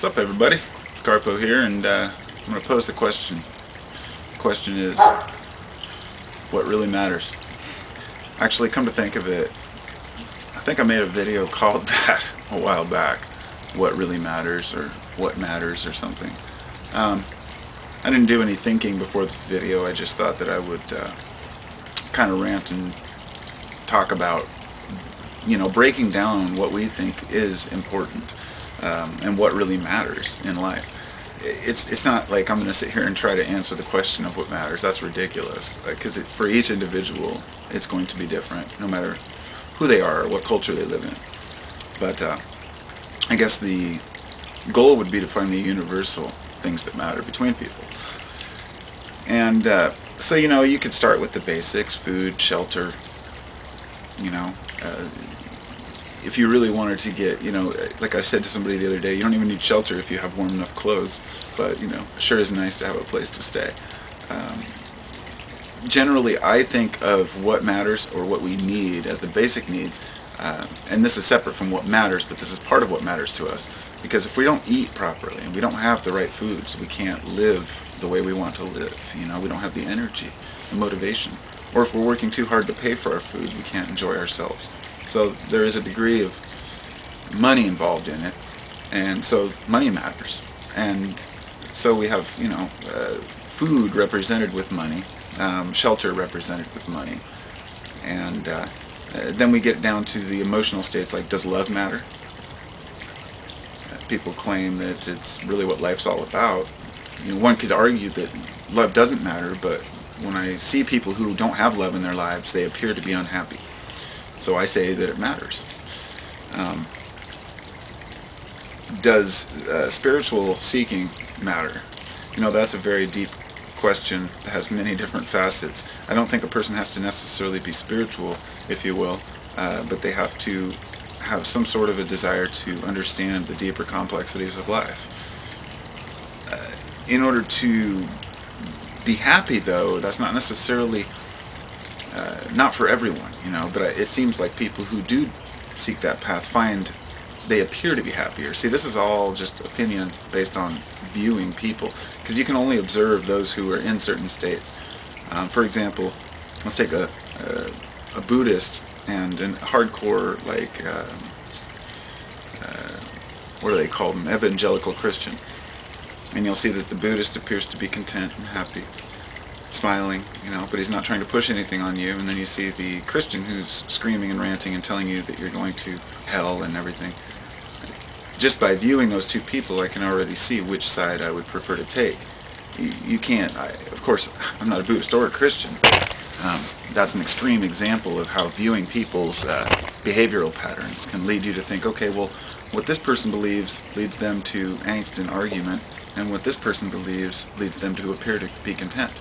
What's up, everybody? It's Carpo here, and I'm going to pose the question. The question is, what really matters? Actually, come to think of it, I think I made a video called that a while back. What really matters, or what matters, or something. I didn't do any thinking before this video. I just thought that I would kind of rant and talk about, breaking down what we think is important. And what really matters in life. It's not like I'm going to sit here and try to answer the question of what matters. That's ridiculous, because for each individual it's going to be different, no matter who they are or what culture they live in. But I guess the goal would be to find the universal things that matter between people. And so you could start with the basics: food, shelter. If you really wanted to get, like I said to somebody the other day, you don't even need shelter if you have warm enough clothes, but, it sure is nice to have a place to stay. Generally, I think of what matters, or what we need, as the basic needs, and this is separate from what matters, but this is part of what matters to us, because if we don't eat properly, and we don't have the right foods, we can't live the way we want to live. We don't have the energy, the motivation, or if we're working too hard to pay for our food, we can't enjoy ourselves. So there is a degree of money involved in it, and so money matters. And so we have, food represented with money, shelter represented with money, and then we get down to the emotional states, like, does love matter? People claim that it's really what life's all about. One could argue that love doesn't matter, but when I see people who don't have love in their lives, they appear to be unhappy. So I say that it matters. Does spiritual seeking matter? That's a very deep question that has many different facets. I don't think a person has to necessarily be spiritual, if you will, but they have to have some sort of a desire to understand the deeper complexities of life. In order to be happy, though, that's not necessarily not for everyone, but it seems like people who do seek that path they appear to be happier. See, this is all just opinion based on viewing people, because you can only observe those who are in certain states. For example, let's take a Buddhist and a hardcore, what do they call them? Evangelical Christian. And you'll see that the Buddhist appears to be content and happy, smiling, but he's not trying to push anything on you. And then you see the Christian who's screaming and ranting and telling you that you're going to hell and everything. Just by viewing those two people, I can already see which side I would prefer to take. You can't, of course, I'm not a Buddhist or a Christian, but that's an extreme example of how viewing people's behavioral patterns can lead you to think, okay, well, what this person believes leads them to angst and argument, and what this person believes leads them to appear to be content.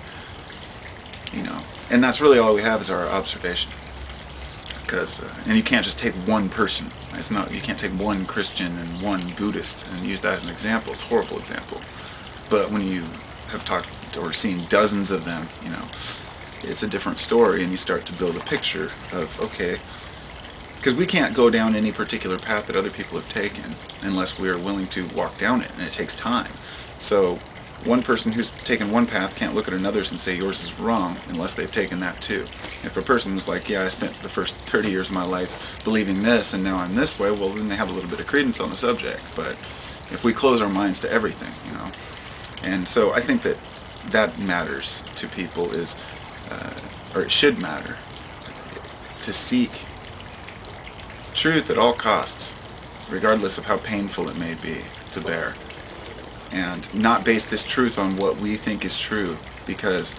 And that's really all we have is our observation. And you can't just take one person. You can't take one Christian and one Buddhist and use that as an example. It's a horrible example. But when you have talked or seen dozens of them, it's a different story, and you start to build a picture of, okay, because we can't go down any particular path that other people have taken unless we are willing to walk down it, and it takes time. So one person who's taken one path can't look at another's and say yours is wrong unless they've taken that too. If a person was like, yeah, I spent the first 30 years of my life believing this and now I'm this way, well, then they have a little bit of credence on the subject. But if we close our minds to everything, and so I think that matters to people or it should matter, to seek truth at all costs, regardless of how painful it may be to bear. And not base this truth on what we think is true, because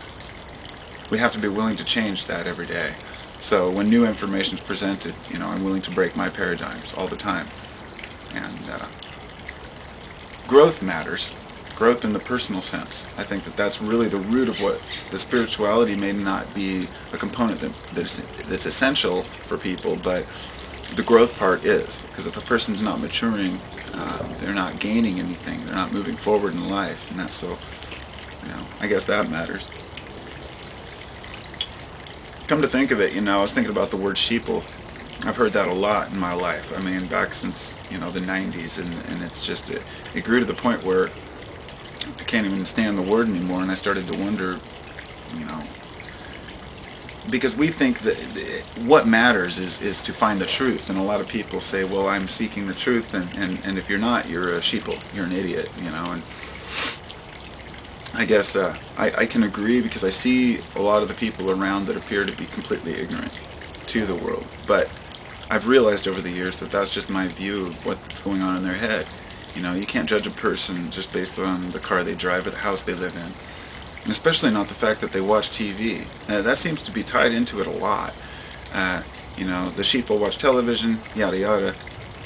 we have to be willing to change that every day. So when new information is presented, I'm willing to break my paradigms all the time. And growth matters. Growth in the personal sense. I think that's really the root of what the spirituality may not be a component that's essential for people, but the growth part is. Because if a person's not maturing, they're not gaining anything, they're not moving forward in life, and that's so, I guess that matters. Come to think of it, I was thinking about the word sheeple, I've heard that a lot in my life. I mean, back since, you know, the 90s, and it's just, it grew to the point where I can't even stand the word anymore, and I started to wonder, you know, because we think that what matters is to find the truth, and a lot of people say, well, I'm seeking the truth, and if you're not, you're a sheeple, you're an idiot, you know. And I guess I can agree, because I see a lot of the people around that appear to be completely ignorant to the world, but I've realized over the years that that's just my view of what's going on in their head. You know, you can't judge a person just based on the car they drive or the house they live in. And especially not the fact that they watch TV. That seems to be tied into it a lot. You know, the sheeple watch television, yada yada.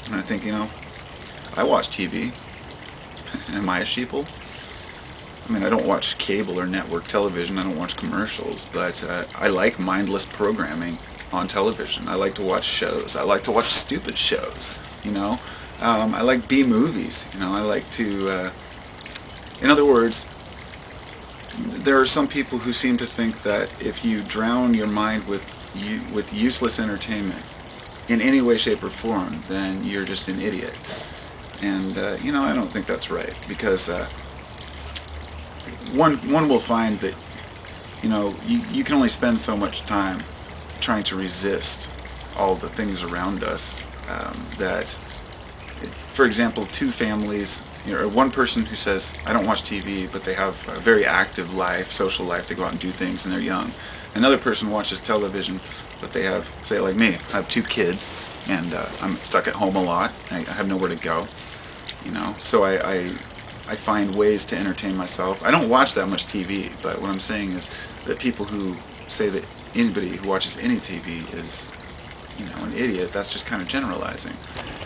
And I think, you know, I watch TV. Am I a sheeple? I mean, I don't watch cable or network television. I don't watch commercials. But I like mindless programming on television. I like to watch shows. I like to watch stupid shows, you know. I like B movies, you know. I like to, in other words, there are some people who seem to think that if you drown your mind with useless entertainment in any way, shape, or form, then you're just an idiot. And you know, I don't think that's right, because one will find that, you know, you can only spend so much time trying to resist all the things around us that, for example, two families, you know, one person who says, I don't watch TV, but they have a very active life, social life, they go out and do things and they're young. Another person watches television, but they have, say like me, I have two kids, and I'm stuck at home a lot, I have nowhere to go, you know, so I find ways to entertain myself. I don't watch that much TV, but what I'm saying is that people who say that anybody who watches any TV is, you know, an idiot, that's just kind of generalizing.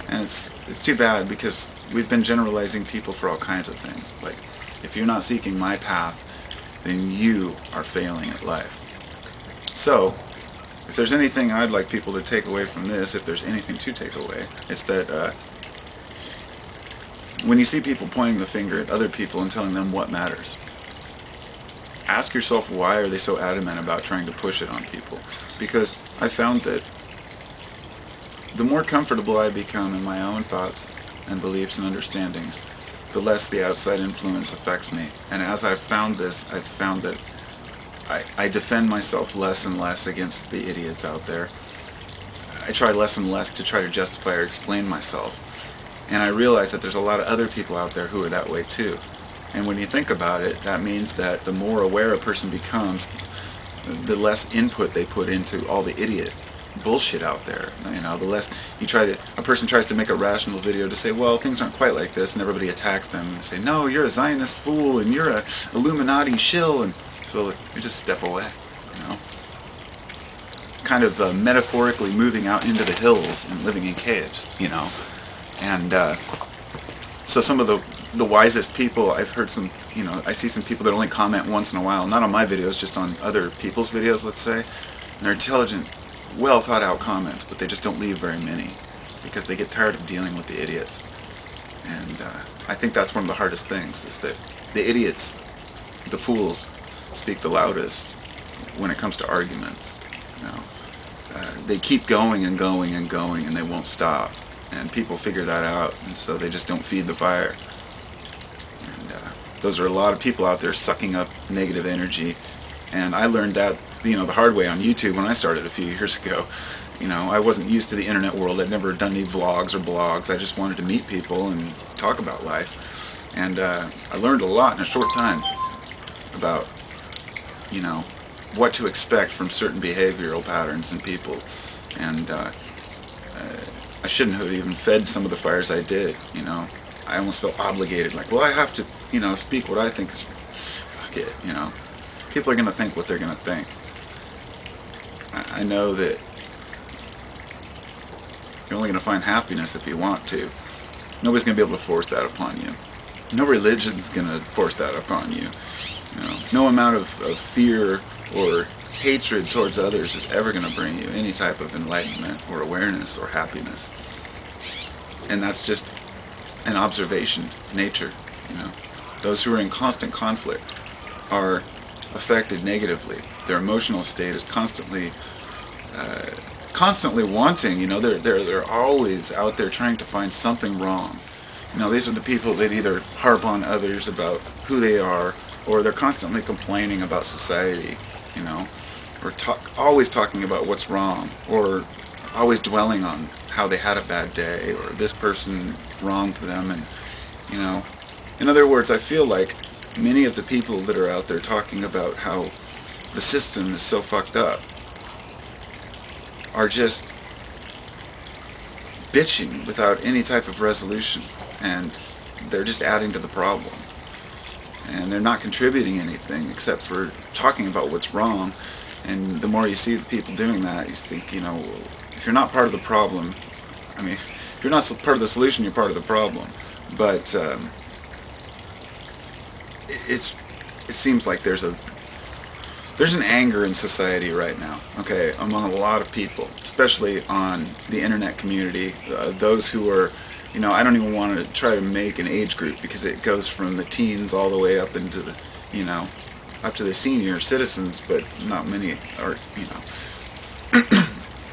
And it's too bad, because we've been generalizing people for all kinds of things. Like, if you're not seeking my path, then you are failing at life. So, if there's anything I'd like people to take away from this, if there's anything to take away, it's that when you see people pointing the finger at other people and telling them what matters, ask yourself, why are they so adamant about trying to push it on people? Because I found that the more comfortable I become in my own thoughts and beliefs and understandings, the less the outside influence affects me. And as I've found this, I've found that I defend myself less and less against the idiots out there. I try less and less to try to justify or explain myself. And I realize that there's a lot of other people out there who are that way too. And when you think about it, that means that the more aware a person becomes, the less input they put into all the idiot bullshit out there. You know, the less a person tries to make a rational video to say, well, things aren't quite like this, and everybody attacks them and say, no, you're a Zionist fool and you're a Illuminati shill, and so you just step away, you know. Kind of metaphorically moving out into the hills and living in caves, you know. And so some of the wisest people, I've heard some, you know, I see some people that only comment once in a while, not on my videos, just on other people's videos, let's say, and they're intelligent, well thought out comments, but they just don't leave very many, because they get tired of dealing with the idiots. And I think that's one of the hardest things, is that the idiots, the fools, speak the loudest when it comes to arguments. You know, they keep going and going and going, and they won't stop. And people figure that out, and so they just don't feed the fire. And those are a lot of people out there sucking up negative energy. And I learned that, you know, the hard way on YouTube when I started a few years ago. You know, I wasn't used to the internet world. I'd never done any vlogs or blogs. I just wanted to meet people and talk about life. And I learned a lot in a short time about, you know, what to expect from certain behavioral patterns in people. And I shouldn't have even fed some of the fires I did, you know. I almost felt obligated, like, well, I have to, you know, speak what I think is, fuck it, you know. People are going to think what they're going to think. I know that you're only going to find happiness if you want to. Nobody's going to be able to force that upon you. No religion's going to force that upon you. You know, no amount of fear or hatred towards others is ever going to bring you any type of enlightenment or awareness or happiness. And that's just an observation of nature, you know. Those who are in constant conflict are affected negatively. Their emotional state is constantly constantly wanting, they're always out there trying to find something wrong. These are the people that either harp on others about who they are, or they're constantly complaining about society, or always talking about what's wrong, or always dwelling on how they had a bad day, or this person wronged them, and, in other words, I feel like many of the people that are out there talking about how the system is so fucked up are just bitching without any type of resolution, and they're just adding to the problem, and they're not contributing anything except for talking about what's wrong. And the more you see the people doing that, you think, if you're not part of the problem, if you're not part of the solution, you're part of the problem. But it seems like there's an anger in society right now, okay, among a lot of people, especially on the internet community, those who are, I don't even want to try to make an age group, because it goes from the teens all the way up into the, up to the senior citizens, but not many are,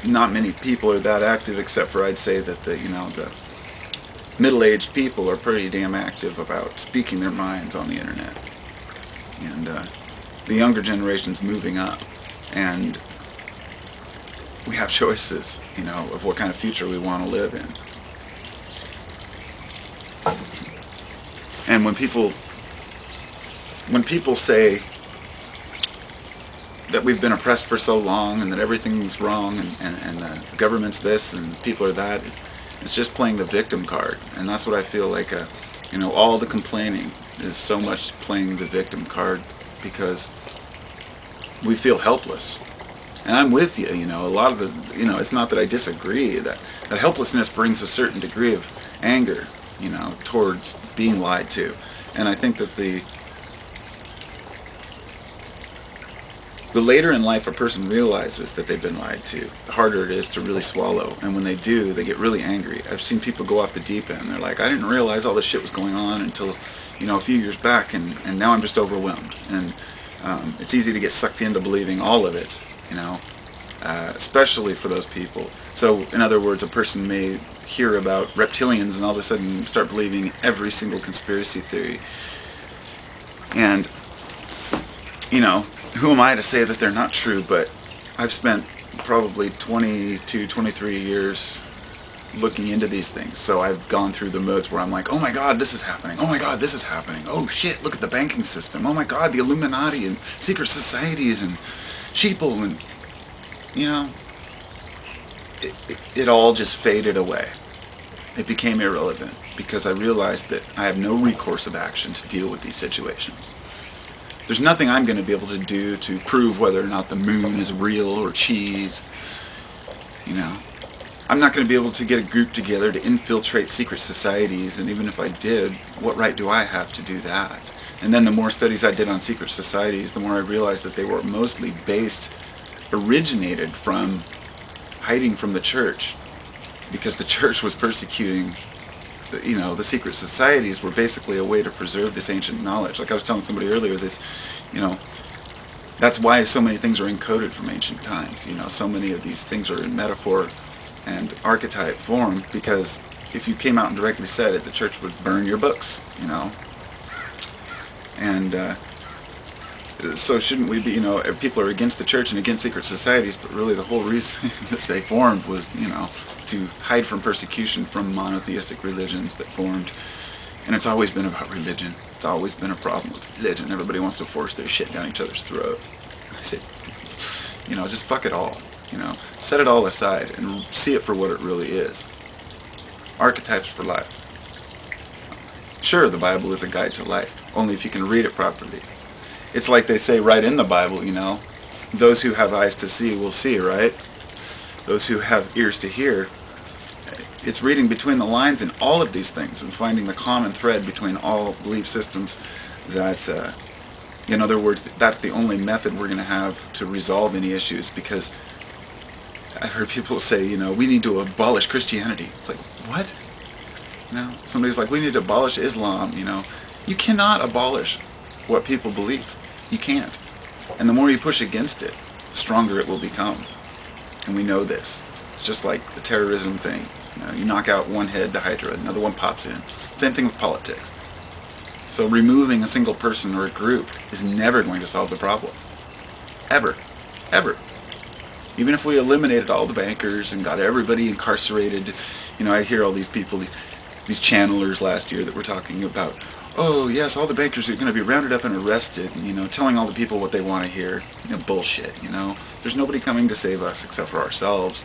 not many people are that active, except for, I'd say that the middle-aged people are pretty damn active about speaking their minds on the internet. And the younger generation's moving up, and we have choices, of what kind of future we want to live in. And when people say that we've been oppressed for so long, and that everything's wrong, and the government's this and people are that, it's just playing the victim card. And that's what I feel like, all the complaining is so much playing the victim card, because we feel helpless. And I'm with you, a lot of the, it's not that I disagree, that helplessness brings a certain degree of anger, towards being lied to. And I think that the later in life a person realizes that they've been lied to, the harder it is to really swallow. And when they do, they get really angry. I've seen people go off the deep end. They're like, I didn't realize all this shit was going on until, a few years back, and now I'm just overwhelmed. And it's easy to get sucked into believing all of it, especially for those people. So, in other words, a person may hear about reptilians and all of a sudden start believing every single conspiracy theory. And, who am I to say that they're not true? But I've spent probably 22, 23 years looking into these things. So I've gone through the modes where I'm like, oh my God, this is happening. Oh my God, this is happening. Oh shit, look at the banking system. Oh my God, the Illuminati and secret societies and Sheeple, and, it all just faded away. It became irrelevant, because I realized that I have no recourse of action to deal with these situations. There's nothing I'm going to be able to do to prove whether or not the moon is real or cheese. I'm not going to be able to get a group together to infiltrate secret societies, and even if I did, what right do I have to do that? And then the more studies I did on secret societies, the more I realized that they were mostly originated from hiding from the church, because the church was persecuting, the secret societies were basically a way to preserve this ancient knowledge. Like I was telling somebody earlier, that's why so many things are encoded from ancient times. So many of these things are in metaphor and archetype form, because if you came out and directly said it, the church would burn your books, And so shouldn't we be, people are against the church and against secret societies, but really the whole reason that they formed was, to hide from persecution from monotheistic religions that formed. And it's always been about religion. It's always been a problem with religion. Everybody wants to force their shit down each other's throat. I say, just fuck it all. Set it all aside and see it for what it really is. Archetypes for life. Sure, the Bible is a guide to life, only if you can read it properly. It's like they say right in the Bible, those who have eyes to see will see, right? Those who have ears to hear. It's reading between the lines in all of these things and finding the common thread between all belief systems that, in other words, that's the only method we're going to have to resolve any issues, because I've heard people say, we need to abolish Christianity. It's like, what? Somebody's like, we need to abolish Islam, You cannot abolish what people believe. You can't. And the more you push against it, the stronger it will become. and we know this. It's just like the terrorism thing. You knock out one head, the Hydra, another one pops in. Same thing with politics. So removing a single person or a group is never going to solve the problem. Ever. Ever. Even if we eliminated all the bankers and got everybody incarcerated, I'd hear all these people, these channelers last year that were talking about, oh yes, all the bankers are going to be rounded up and arrested, and, telling all the people what they want to hear. Bullshit, There's nobody coming to save us except for ourselves,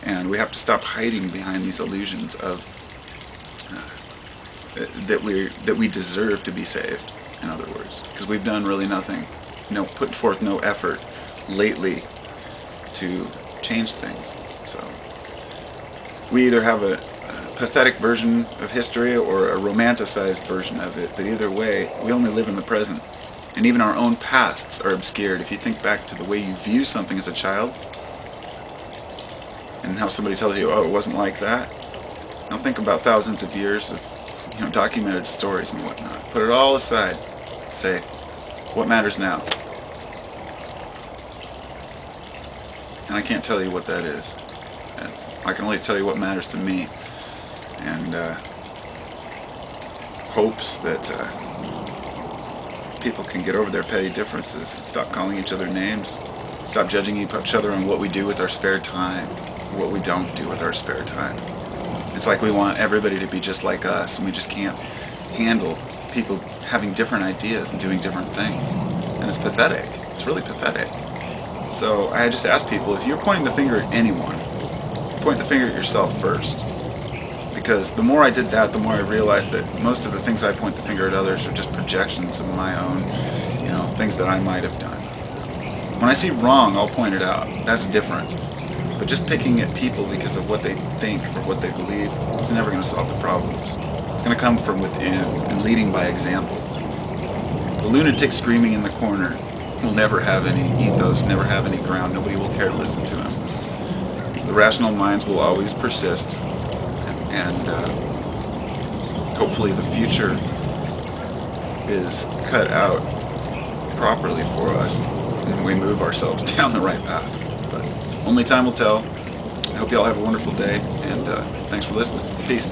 and we have to stop hiding behind these illusions of that we deserve to be saved, in other words, because we've done really nothing, put forth no effort lately to change things. So we either have a pathetic version of history or a romanticized version of it, but either way, we only live in the present. And even our own pasts are obscured. If you think back to the way you view something as a child, and how somebody tells you, oh, it wasn't like that, now think about thousands of years of documented stories and whatnot. Put it all aside. Say, what matters now? And I can't tell you what that is. I can only tell you what matters to me. And hopes that people can get over their petty differences and stop calling each other names, stop judging each other on what we do with our spare time, what we don't do with our spare time. It's like we want everybody to be just like us, and we just can't handle people having different ideas and doing different things. And it's pathetic. It's really pathetic. So I just ask people, if you're pointing the finger at anyone, point the finger at yourself first. Because the more I did that, the more I realized that most of the things I point the finger at others are just projections of my own, things that I might have done. When I see wrong, I'll point it out. That's different. But just picking at people because of what they think or what they believe, it's never going to solve the problems. It's going to come from within and leading by example. The lunatic screaming in the corner will never have any ethos, never have any ground. Nobody will care to listen to him. The rational minds will always persist, and hopefully the future is cut out properly for us and we move ourselves down the right path. But only time will tell. I hope you all have a wonderful day, and thanks for listening. Peace.